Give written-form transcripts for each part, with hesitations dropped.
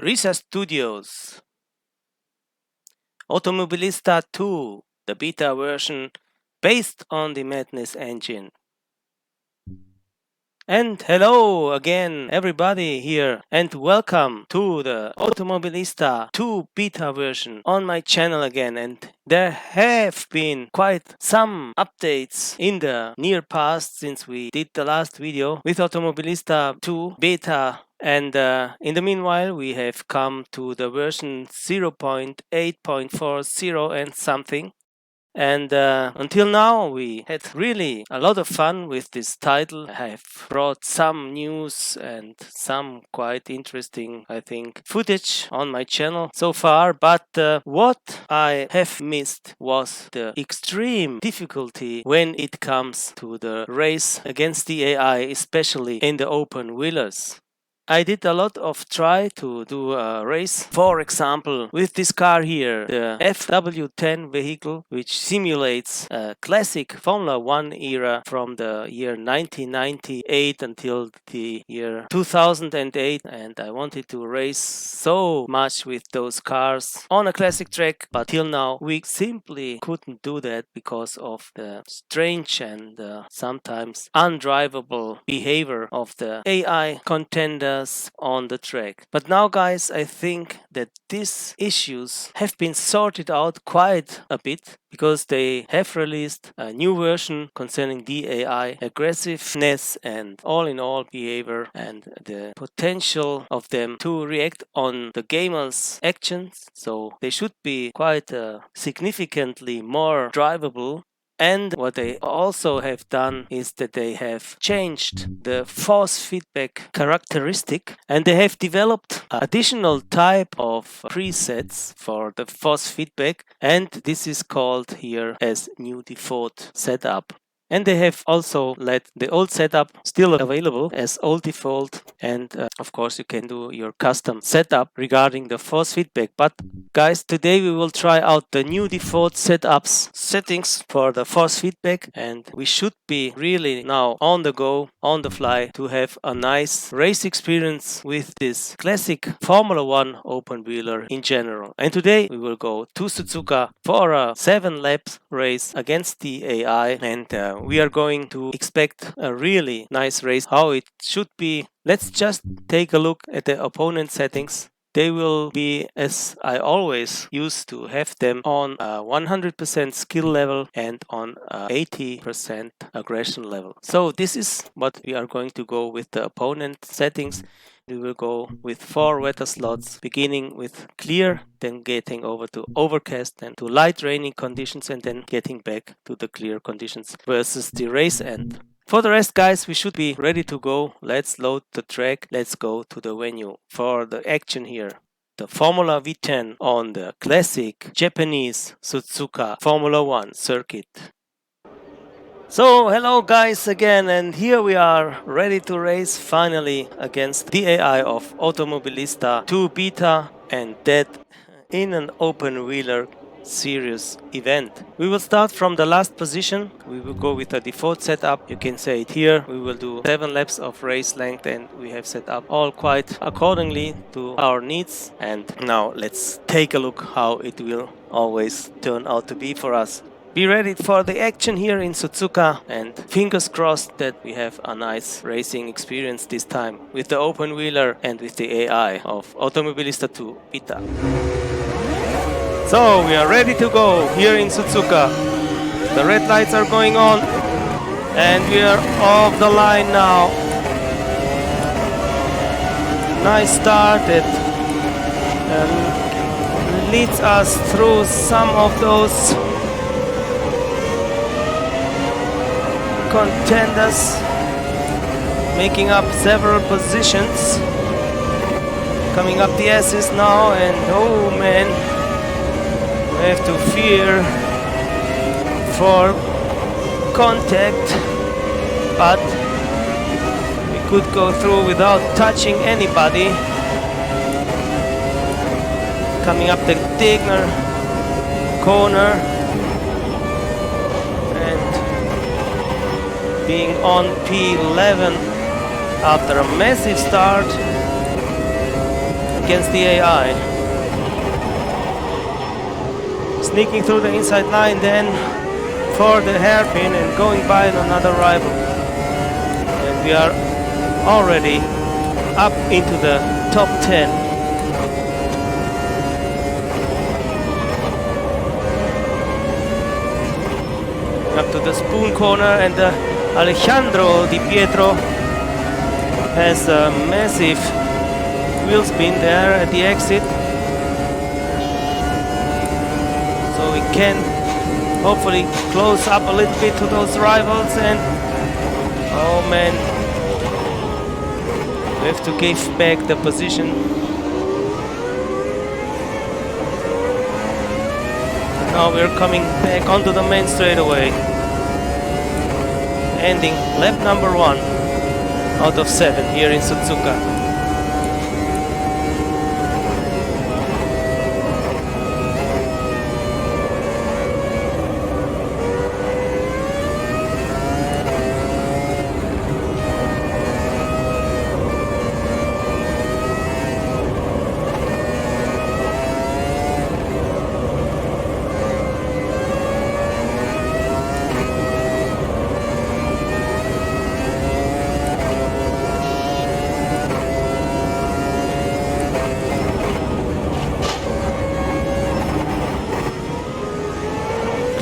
Risa Studios, Automobilista2, the beta version based on the Madness engine. And hello again everybody here, and welcome to the Automobilista2 beta version on my channel again. And there have been quite some updates in the near past since we did the last video with Automobilista2 beta. And in the meanwhile, we have come to the version 0.8.40 and something. And until now, we had really a lot of fun with this title. I have brought some news and some quite interesting, I think, footage on my channel so far. But what I have missed was the extreme difficulty when it comes to the race against the AI, especially in the open wheelers. I did a lot of try to do a race, for example, with this car here, the FFB-10 vehicle, which simulates a classic Formula One era from the year 1998 until the year 2008, and I wanted to race so much with those cars on a classic track, but till now we simply couldn't do that because of the strange and sometimes undrivable behavior of the AI contenders on the track. But now, guys, I think that these issues have been sorted out quite a bit, because they have released a new version concerning the AI aggressiveness and all in all behavior and the potential of them to react on the gamer's actions. So they should be quite significantly more drivable. And what they also have done is that they have changed the force feedback characteristic, and they have developed additional type of presets for the force feedback, and this is called here as new default setup. And they have also let the old setup still available as old default, and of course you can do your custom setup regarding the force feedback. But guys, today we will try out the new default settings for the force feedback, and we should be really now on the go, on the fly, to have a nice race experience with this classic Formula One open wheeler in general. And today we will go to Suzuka for a 7 laps race against the AI, and we are going to expect a really nice race, how it should be. Let's just take a look at the opponent settings. They will be, as I always used to have them, on a 100% skill level and on a 80% aggression level. So this is what we are going to go with the opponent settings. We will go with 4 weather slots, beginning with clear, then getting over to overcast and to light raining conditions, and then getting back to the clear conditions versus the race end. For the rest, guys, we should be ready to go. Let's load the track. Let's go to the venue for the action here. The Formula V10 on the classic Japanese Suzuka Formula One circuit. So hello guys again, and here we are ready to race finally against the AI of Automobilista2 beta, and that in an open wheeler series event. We will start from the last position. We will go with a default setup. You can say it here. We will do 7 laps of race length, and we have set up all quite accordingly to our needs. And now let's take a look how it will always turn out to be for us. Be ready for the action here in Suzuka, and fingers crossed that we have a nice racing experience this time with the open wheeler and with the AI of Automobilista2 beta. So we are ready to go here in Suzuka. The red lights are going on and we are off the line now. Nice start that leads us through some of those contenders, making up several positions, coming up the S's now, and oh man, we have to fear for contact, but we could go through without touching anybody. Coming up the Digner corner and being on P11 after a massive start. against the AI. Sneaking through the inside line then for the hairpin and going by another rival. And we are already up into the top 10. Up to the spoon corner, and Alejandro Di Pietro has a massive wheel spin there at the exit. So we can hopefully close up a little bit to those rivals, and oh man, we have to give back the position. Now we're coming back onto the main straightaway, ending lap number 1 out of 7 here in Suzuka.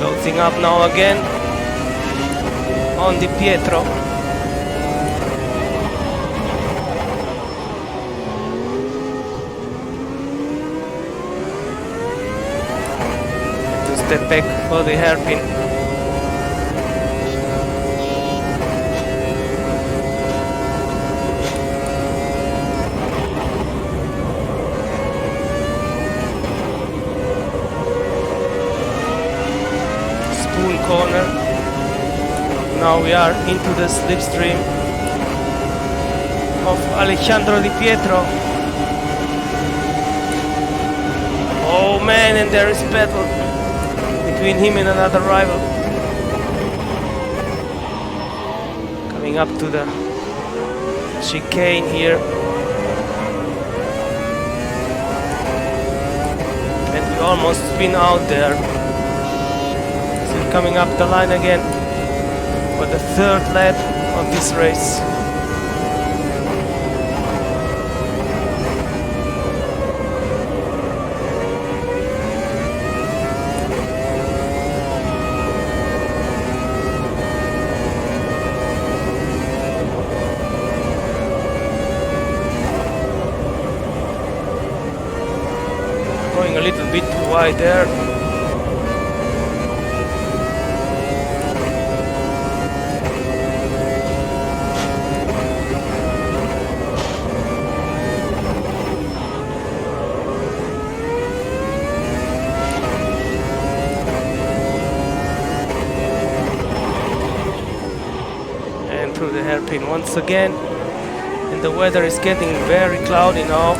Closing up now again on Di Pietro. To step back for the hairpin. Corner. Now we are into the slipstream of Alejandro Di Pietro. Oh man, and there is battle between him and another rival. Coming up to the chicane here. And we almost spin out there. Coming up the line again for the 3rd lap of this race. Going a little bit too wide there. Through the hairpin once again, and the weather is getting very cloudy now.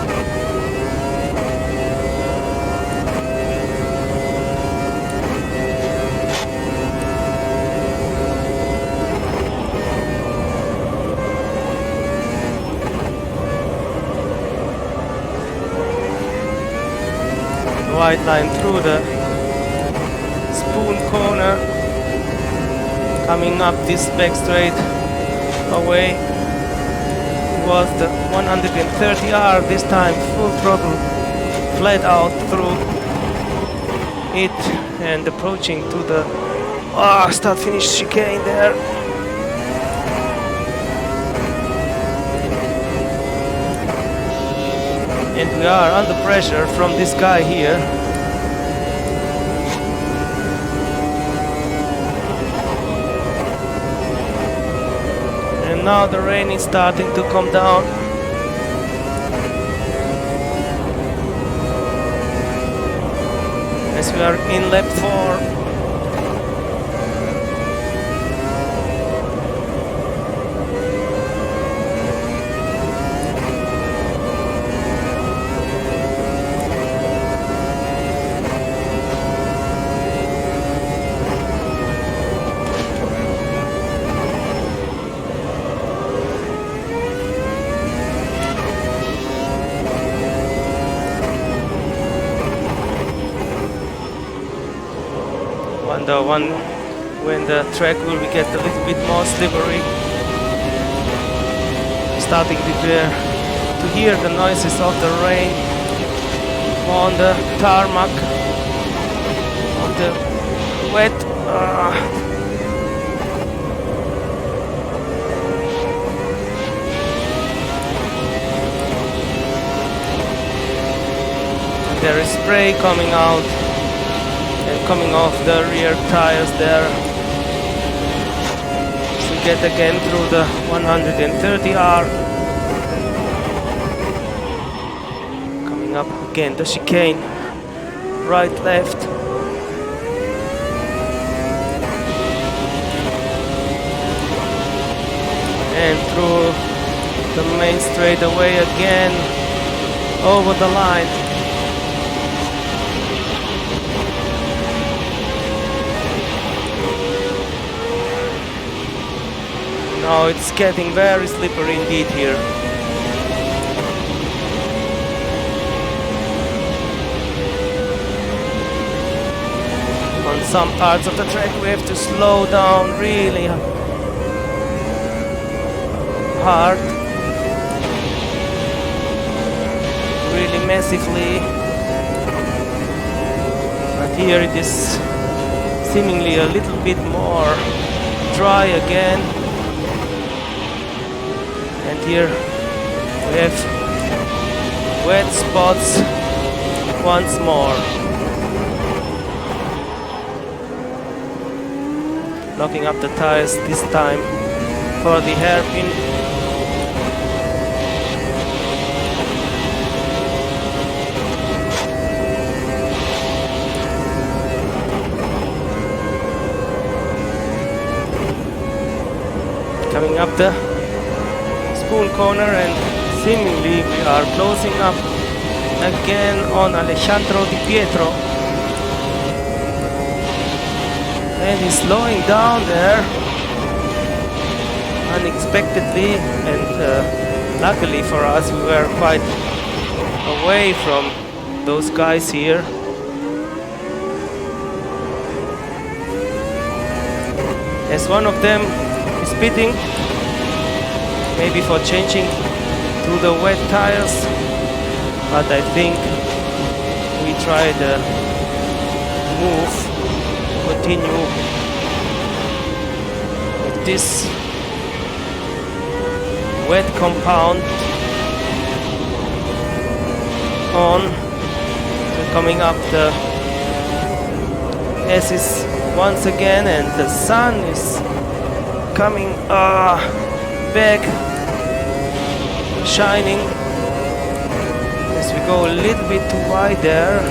The white line through the spoon corner, coming up this back straight away was the 130R, this time full throttle, flat out through it and approaching to the start finish chicane there. And we are under pressure from this guy here. And now the rain is starting to come down. As we are in lap 4. the one when the track will get a little bit more slippery. Starting to hear the noises of the rain on the tarmac, on the wet. There is spray coming out and coming off the rear tires there. So we get again through the 130R. Coming up again the chicane, right, left. And through the main straightaway again, over the line. Now it's getting very slippery indeed here. On some parts of the track we have to slow down really hard, really massively, but here it is seemingly a little bit more dry again, and here we have wet spots once more. Locking up the tires this time for the hairpin. Coming up the spoon corner, and seemingly we are closing up again on Alessandro Di Pietro. And he's slowing down there unexpectedly, and luckily for us we were quite away from those guys here. As one of them is pitting, maybe for changing to the wet tires, but I think we try the move, continue with this wet compound on. So coming up the S's once again, and the sun is coming back, shining as we go a little bit too wide there.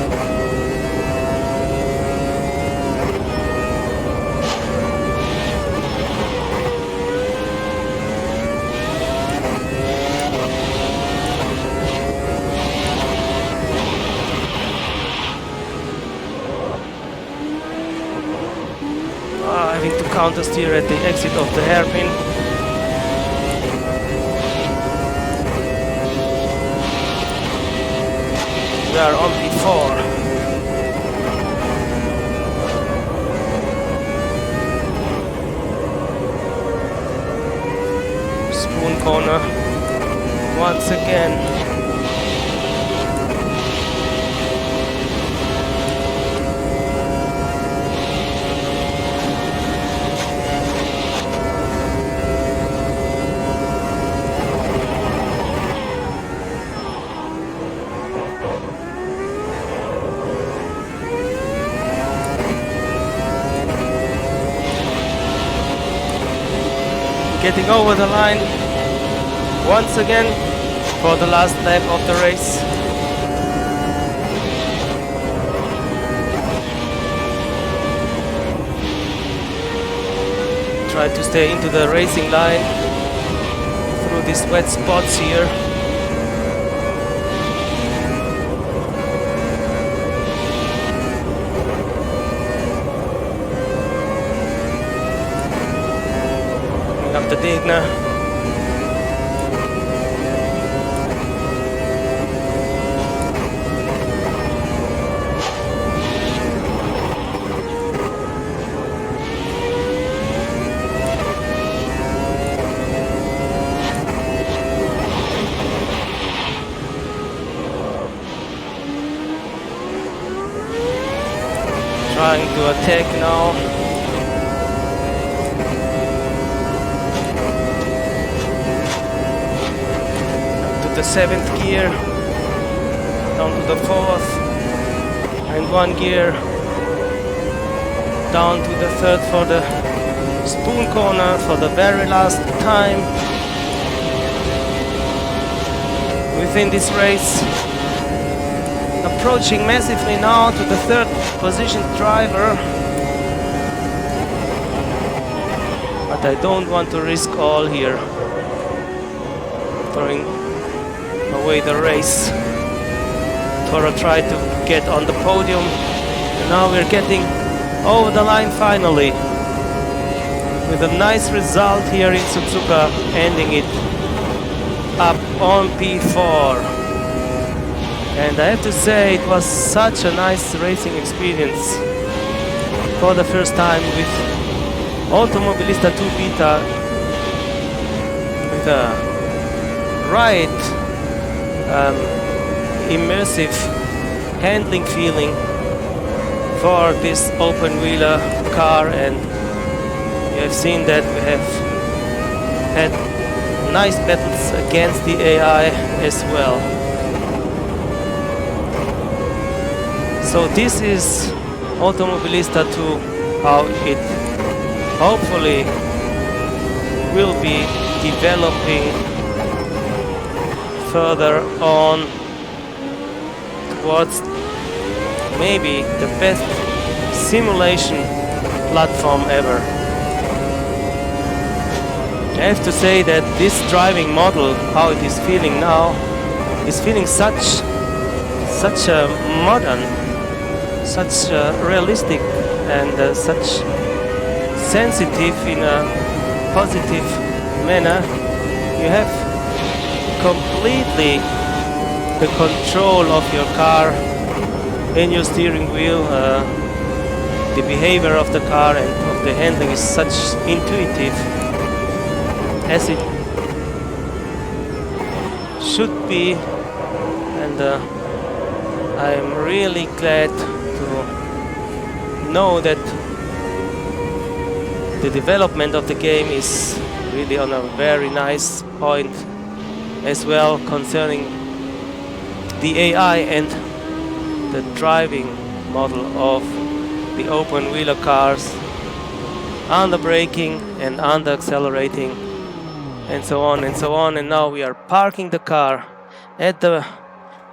Having to counter steer at the exit of the hairpin. We are on P4. Spoon corner once again. Getting over the line once again for the last lap of the race. Try to stay into the racing line through these wet spots here. The Degner. tech now. To the 7th gear, down to the 4th, and 1 gear down to the 3rd for the spoon corner for the very last time within this race. Approaching massively now to the 3rd position driver, but I don't want to risk all here, throwing away the race. Toro tried to get on the podium, and now we're getting over the line finally with a nice result here in Suzuka, ending it up on P4. And I have to say, it was such a nice racing experience for the first time with Automobilista2 Beta, with a right immersive handling feeling for this open-wheeler car, and you have seen that we have had nice battles against the AI as well. So this is Automobilista2, how it hopefully will be developing further on towards maybe the best simulation platform ever. I have to say that this driving model, how it is feeling now, is feeling such a modern, such realistic, and such sensitive in a positive manner. You have completely the control of your car in your steering wheel. The behavior of the car and of the handling is such intuitive as it should be, and I am really glad to know that the development of the game is really on a very nice point as well, concerning the AI and the driving model of the open wheeler cars, under braking and under accelerating, and so on and so on. And now we are parking the car at the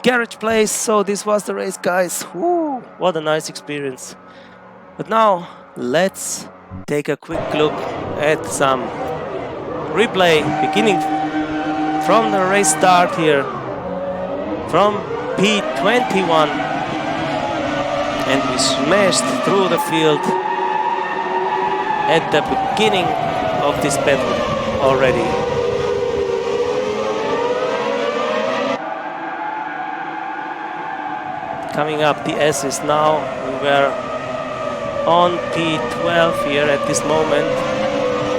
garage place. So this was the race, guys. Woo, what a nice experience. But now let's take a quick look at some replay, beginning from the race start here from P21, and we smashed through the field at the beginning of this battle already. Coming up the S's now, we were on P12 here at this moment,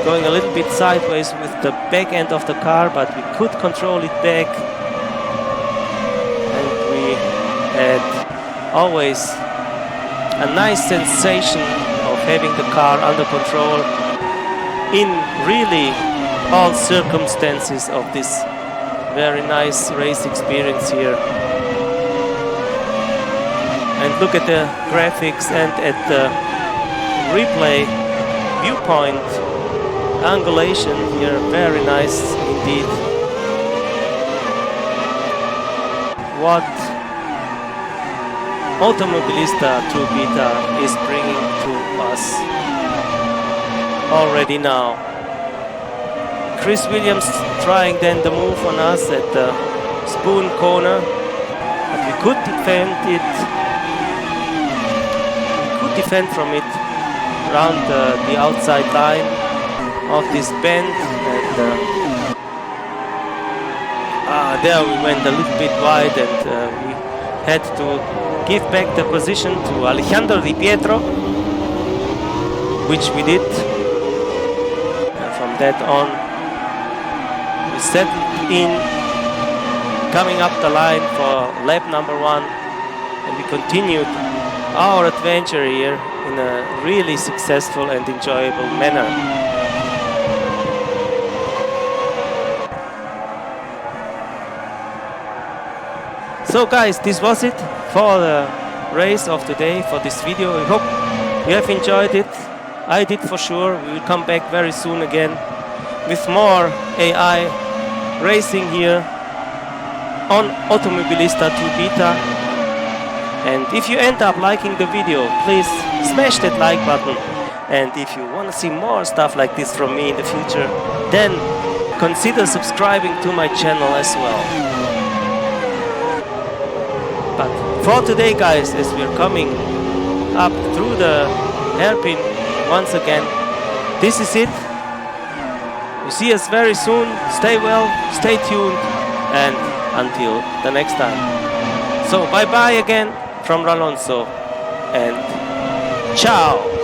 going a little bit sideways with the back end of the car, but we could control it back, and we had always a nice sensation of having the car under control in really all circumstances of this very nice race experience here. And look at the graphics and at the replay viewpoint angulation here, very nice indeed. What Automobilista2 Beta is bringing to us already now. Chris Williams trying then the move on us at the spoon corner, but we could defend it. We could defend from it around the outside line of this bend, and there we went a little bit wide, and we had to give back the position to Alejandro Di Pietro, which we did. And from that on, we settled in, coming up the line for lap number 1, and we continued our adventure here in a really successful and enjoyable manner. So guys, this was it for the race of today, for this video. I hope you have enjoyed it. I did for sure. We will come back very soon again with more AI racing here on Automobilista2 Beta. And if you end up liking the video, please smash that like button. And if you want to see more stuff like this from me in the future, then consider subscribing to my channel as well. But for today guys, as we are coming up through the hairpin once again, this is it. You see us very soon. Stay well, stay tuned, and until the next time. So bye bye again from Alonso, and ciao.